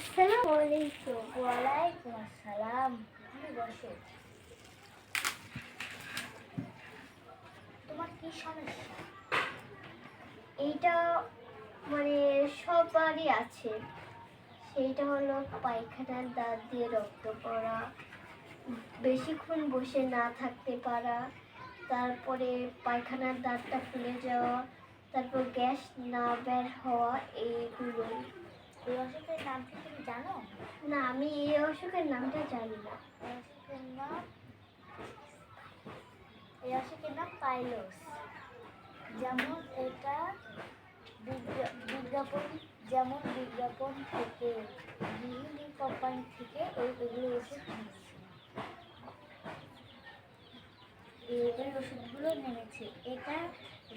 আসসালামু আলাইকুম। ওয়ালাইকুম আসসালাম। বসো। তোমার কি সমস্যা? এইটা মানে সবারই আছে। সেইটা হলো পায়খানার দাঁত দিয়ে রক্ত পড়া, বেশিক্ষণ বসে না থাকতে পারা, তারপরে পায়খানার দাঁতটা ফুলে যাওয়া, তারপর গ্যাস না বের হওয়া, এইগুলোই। এই অসুখের নাম কি তুমি জানো? না, আমি এই অসুখের নামটা জানি না। এই অসুখের নাম পাইলস। যেমন এটা বিজ্ঞাপন থেকে, বিভিন্ন কোম্পানি থেকে এগুলো ওষুধ নেমেছে। এই ওষুধগুলো নেমেছে। এটা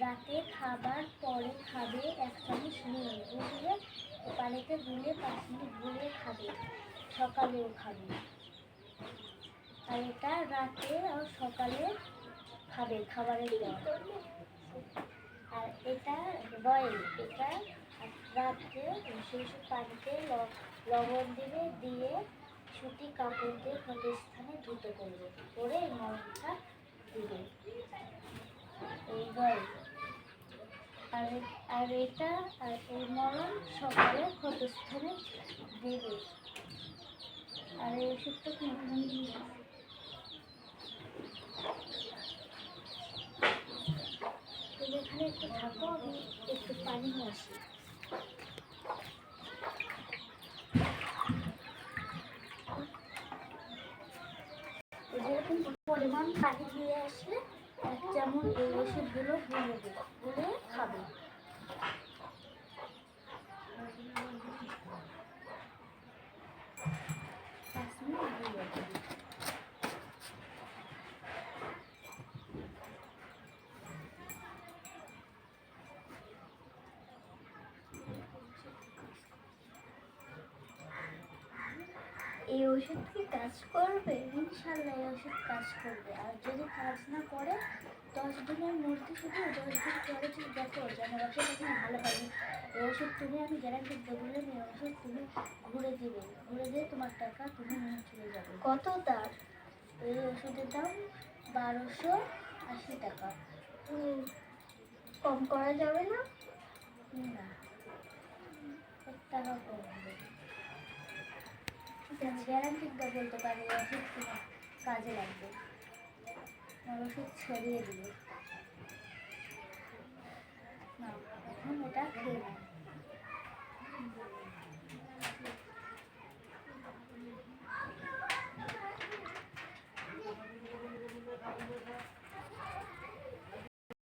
রাতে খাবার পরে খাবে, 1 চামচ নিয়ে গুলিয়ে পানিতে গুলিয়ে 5 মিনিট গুলিয়ে খাবে, সকালেও খাবে। আর এটা রাতে আর সকালে খাবে খাবারের পর। আর এটা রয়েল, এটা রাত্রে সেই পানিতে লবণ দিবে, দিয়ে সুতি কাপড় দিয়ে ক্ষত স্থানে ধুতে করবে, করে এই মলমটা দিবে, এই রয়েল। আর এটা আর এই মলম সকালে ক্ষত স্থানে দেবে। আর এই ওষুধটা তুমি এখানে একটু থাকো, আমি একটু পানি নিয়ে আসি। এরকম পরিমাণ পানি দিয়ে আসলে যেমন এই ওষুধগুলো গুলে খাবে। এই ওষুধ কি কাজ করবে? ইনশাল্লাহ এই ওষুধ কাজ করবে। আর যদি কাজ না করে 10 দিনের মধ্যে, শুধু 10 দিন পরে যদি দেখো যেন ওষুধ এখন ভালো হবে, এই ওষুধ তুমি, আমি গ্যারান্টি দেবো, এই ওষুধ তুমি ঘুরে দিয়ে তোমার টাকা তুমি নিয়ে চলে যাবে। কত তার? এই ওষুধের দাম 1280 টাকা। কম করা যাবে না? না, 1 টাকা কম হবে। গ্যারান্টি বলতে পারি ওষুধ তোমার কাজে লাগবে, আমার ওষুধ ছড়িয়ে দিবে। না, এখন এটা খেয়ে নাও।